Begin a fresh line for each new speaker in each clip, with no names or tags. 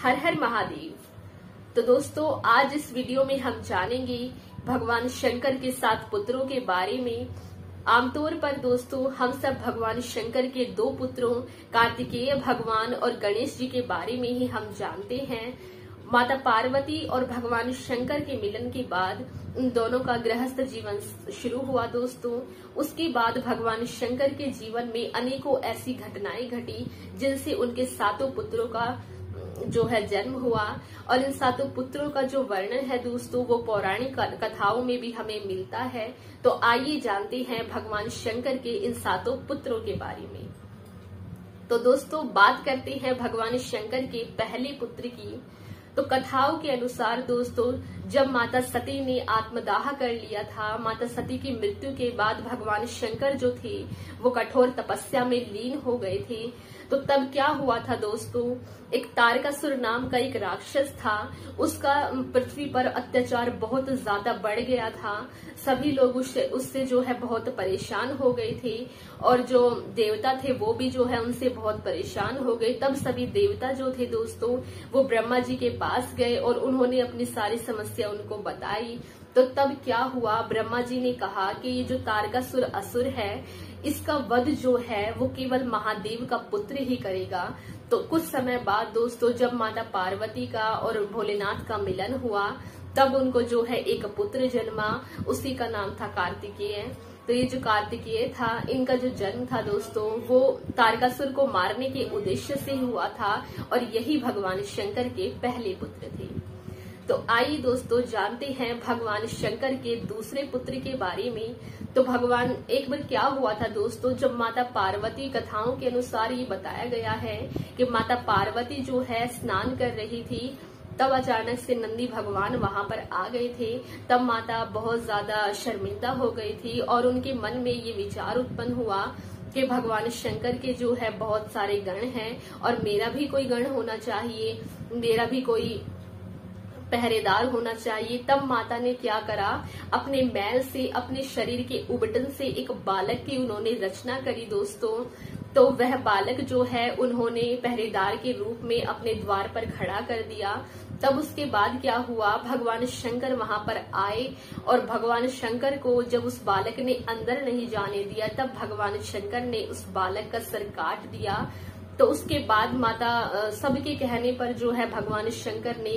हर हर महादेव। तो दोस्तों आज इस वीडियो में हम जानेंगे भगवान शंकर के 7 पुत्रों के बारे में। आमतौर पर दोस्तों हम सब भगवान शंकर के 2 पुत्रों कार्तिकेय भगवान और गणेश जी के बारे में ही हम जानते हैं। माता पार्वती और भगवान शंकर के मिलन के बाद उन दोनों का गृहस्थ जीवन शुरू हुआ दोस्तों। उसके बाद भगवान शंकर के जीवन में अनेकों ऐसी घटनाएं घटी जिनसे उनके 7 पुत्रों का जो है जन्म हुआ। और इन 7 पुत्रों का जो वर्णन है दोस्तों वो पौराणिक कथाओं में भी हमें मिलता है। तो आइए जानते हैं भगवान शंकर के इन 7 पुत्रों के बारे में। तो दोस्तों बात करते हैं भगवान शंकर के पहले पुत्र की। तो कथाओं के अनुसार दोस्तों जब माता सती ने आत्मदाह कर लिया था, माता सती की मृत्यु के बाद भगवान शंकर जो थे वो कठोर तपस्या में लीन हो गए थे। तो तब क्या हुआ था दोस्तों, एक तारकासुर नाम का एक राक्षस था, उसका पृथ्वी पर अत्याचार बहुत ज्यादा बढ़ गया था। सभी लोग उससे जो है बहुत परेशान हो गए थे और जो देवता थे वो भी जो है उनसे बहुत परेशान हो गए। तब सभी देवता जो थे दोस्तों वो ब्रह्मा जी के पास गए और उन्होंने अपनी सारी समस्या उनको बताई। तो तब क्या हुआ, ब्रह्मा जी ने कहा कि ये जो तारकासुर असुर है इसका वध जो है वो केवल महादेव का पुत्र ही करेगा। तो कुछ समय बाद दोस्तों जब माता पार्वती का और भोलेनाथ का मिलन हुआ तब उनको जो है एक पुत्र जन्मा, उसी का नाम था कार्तिकेय। तो ये जो कार्तिकेय था इनका जो जन्म था दोस्तों वो तारकासुर को मारने के उद्देश्य से हुआ था और यही भगवान शंकर के पहले पुत्र थे। तो आइए दोस्तों जानते हैं भगवान शंकर के दूसरे पुत्र के बारे में। तो भगवान एक बार क्या हुआ था दोस्तों, जब माता पार्वती, कथाओं के अनुसार ये बताया गया है कि माता पार्वती जो है स्नान कर रही थी तब अचानक से नंदी भगवान वहां पर आ गए थे। तब माता बहुत ज्यादा शर्मिंदा हो गई थी और उनके मन में ये विचार उत्पन्न हुआ कि भगवान शंकर के जो है बहुत सारे गण हैं और मेरा भी कोई गण होना चाहिए, मेरा भी कोई पहरेदार होना चाहिए। तब माता ने क्या करा, अपने मैल से, अपने शरीर के उबटन से एक बालक की उन्होंने रचना करी दोस्तों। तो वह बालक जो है उन्होंने पहरेदार के रूप में अपने द्वार पर खड़ा कर दिया। तब उसके बाद क्या हुआ, भगवान शंकर वहां पर आए और भगवान शंकर को जब उस बालक ने अंदर नहीं जाने दिया तब भगवान शंकर ने उस बालक का सर काट दिया। तो उसके बाद माता सबके कहने पर जो है भगवान शंकर ने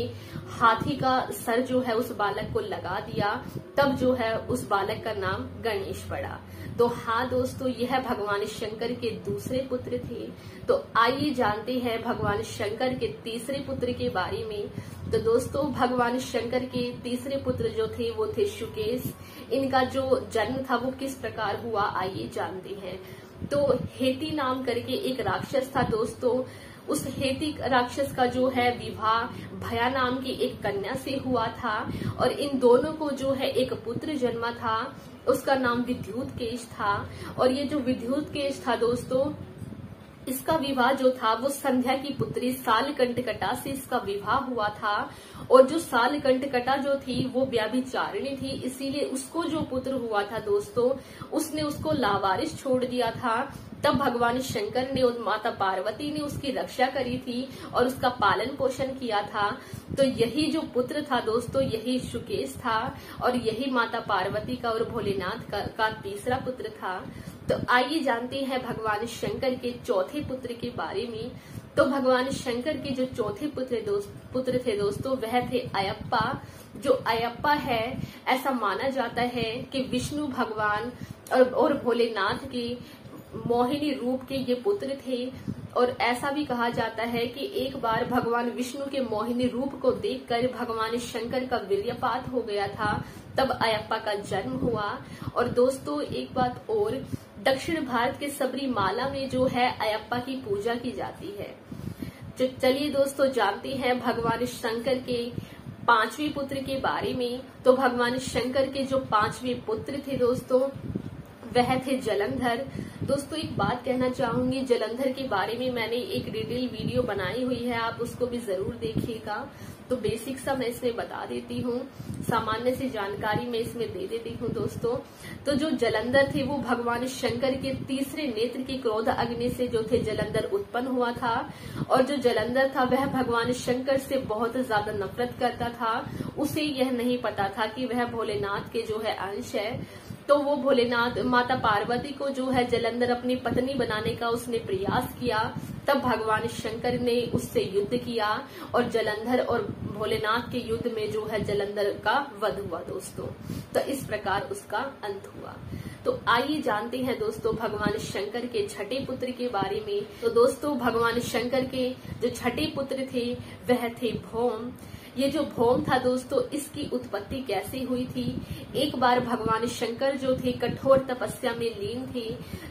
हाथी का सर जो है उस बालक को लगा दिया। तब जो है उस बालक का नाम गणेश पड़ा। तो हाँ दोस्तों यह भगवान शंकर के दूसरे पुत्र थे। तो आइए जानते हैं भगवान शंकर के तीसरे पुत्र के बारे में। तो दोस्तों भगवान शंकर के तीसरे पुत्र जो थे वो थे शुकेश। इनका जो जन्म था वो किस प्रकार हुआ आइए जानते हैं। तो हेती नाम करके एक राक्षस था दोस्तों, उस हेती राक्षस का जो है विवाह भया नाम की एक कन्या से हुआ था और इन दोनों को जो है एक पुत्र जन्मा था, उसका नाम विद्युत केश था। और ये जो विद्युत केश था दोस्तों इसका विवाह जो था वो संध्या की पुत्री सालकंठकटा से इसका विवाह हुआ था। और जो सालकंठकटा जो थी वो व्यभिचारिणी थी, इसीलिए उसको जो पुत्र हुआ था दोस्तों उसने उसको लावारिस छोड़ दिया था। तब भगवान शंकर ने और माता पार्वती ने उसकी रक्षा करी थी और उसका पालन पोषण किया था। तो यही जो पुत्र था दोस्तों यही शुकेश था और यही माता पार्वती का और भोलेनाथ का तीसरा पुत्र था। तो आइए जानते हैं भगवान शंकर के चौथे पुत्र के बारे में। तो भगवान शंकर के जो चौथे पुत्र थे दोस्तों वह थे अयप्पा। जो अयप्पा है ऐसा माना जाता है कि विष्णु भगवान और भोलेनाथ के मोहिनी रूप के ये पुत्र थे। और ऐसा भी कहा जाता है कि एक बार भगवान विष्णु के मोहिनी रूप को देखकर भगवान शंकर का वीर्यपात हो गया था, तब अयप्पा का जन्म हुआ। और दोस्तों एक बात और, दक्षिण भारत के सबरीमाला में जो है अयप्पा की पूजा की जाती है। तो चलिए दोस्तों जानते हैं भगवान शंकर के 5वें पुत्र के बारे में। तो भगवान शंकर के जो 5वें पुत्र थे दोस्तों वह थे जलंधर। दोस्तों एक बात कहना चाहूंगी, जलंधर के बारे में मैंने एक डिटेल वीडियो बनाई हुई है, आप उसको भी जरूर देखिएगा। तो बेसिक सा मैं इसमें बता देती हूँ, सामान्य सी जानकारी मैं इसमें दे देती हूँ दोस्तों। तो जो जलंधर थे वो भगवान शंकर के तीसरे नेत्र की क्रोध अग्नि से जो थे जलंधर उत्पन्न हुआ था, और जो जलंधर था वह भगवान शंकर से बहुत ज्यादा नफरत करता था। उसे यह नहीं पता था कि वह भोलेनाथ के जो है अंश है। तो वो भोलेनाथ माता पार्वती को जो है जलंधर अपनी पत्नी बनाने का उसने प्रयास किया। तब भगवान शंकर ने उससे युद्ध किया और जलंधर और भोलेनाथ के युद्ध में जो है जलंधर का वध हुआ दोस्तों। तो इस प्रकार उसका अंत हुआ। तो आइए जानते हैं दोस्तों भगवान शंकर के छठे पुत्र के बारे में। तो दोस्तों भगवान शंकर के जो छठे पुत्र थे वह थे भौम। ये जो भौम था दोस्तों, इसकी उत्पत्ति कैसे हुई थी? एक बार भगवान शंकर जो थे कठोर तपस्या में लीन थे,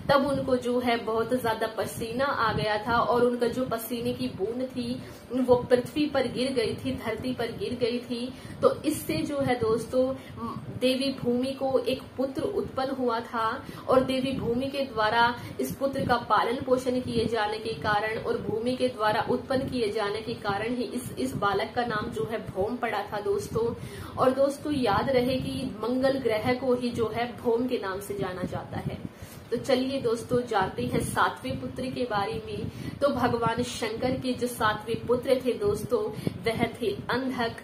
तब उनको जो है बहुत ज्यादा पसीना आ गया था और उनका जो पसीने की बूंद थी वो पृथ्वी पर गिर गई थी, धरती पर गिर गई थी। तो इससे जो है दोस्तों देवी भूमि को एक पुत्र उत्पन्न हुआ था और देवी भूमि के द्वारा इस पुत्र का पालन पोषण किए जाने के कारण और भूमि के द्वारा उत्पन्न किए जाने के कारण ही इस बालक का नाम जो है भौम पड़ा था दोस्तों। और दोस्तों याद रहे कि मंगल ग्रह को ही जो है भौम के नाम से जाना जाता है। तो चलिए दोस्तों जानते हैं सातवें पुत्र के बारे में। तो भगवान शंकर के जो सातवें पुत्र थे दोस्तों वह थे अंधक।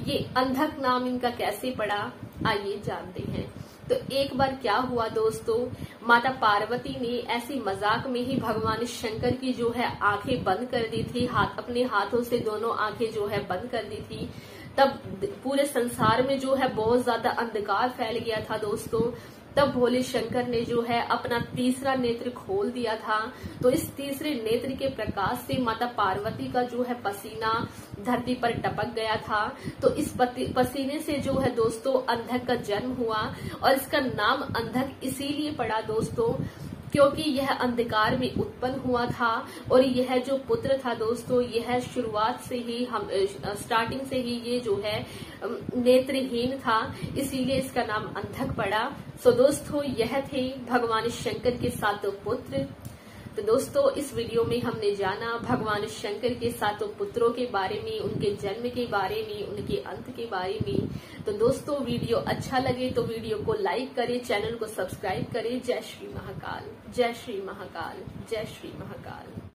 ये अंधक नाम इनका कैसे पड़ा आइए जानते हैं। तो एक बार क्या हुआ दोस्तों, माता पार्वती ने ऐसी मजाक में ही भगवान शंकर की जो है आंखें बंद कर दी थी, अपने हाथों से दोनों आंखें जो है बंद कर दी थी। तब पूरे संसार में जो है बहुत ज्यादा अंधकार फैल गया था दोस्तों। तब भोले शंकर ने जो है अपना तीसरा नेत्र खोल दिया था। तो इस तीसरे नेत्र के प्रकाश से माता पार्वती का जो है पसीना धरती पर टपक गया था। तो इस पसीने से जो है दोस्तों अंधक का जन्म हुआ और इसका नाम अंधक इसीलिए पड़ा दोस्तों क्योंकि यह अंधकार में उत्पन्न हुआ था। और यह जो पुत्र था दोस्तों यह शुरुआत से ही स्टार्टिंग से ही ये जो है नेत्रहीन था, इसीलिए इसका नाम अंधक पड़ा। सो दोस्तों यह थे भगवान शंकर के सातों पुत्र। तो दोस्तों इस वीडियो में हमने जाना भगवान शंकर के सातों पुत्रों के बारे में, उनके जन्म के बारे में, उनके अंत के बारे में। तो दोस्तों वीडियो अच्छा लगे तो वीडियो को लाइक करें, चैनल को सब्सक्राइब करें। जय श्री महाकाल, जय श्री महाकाल, जय श्री महाकाल।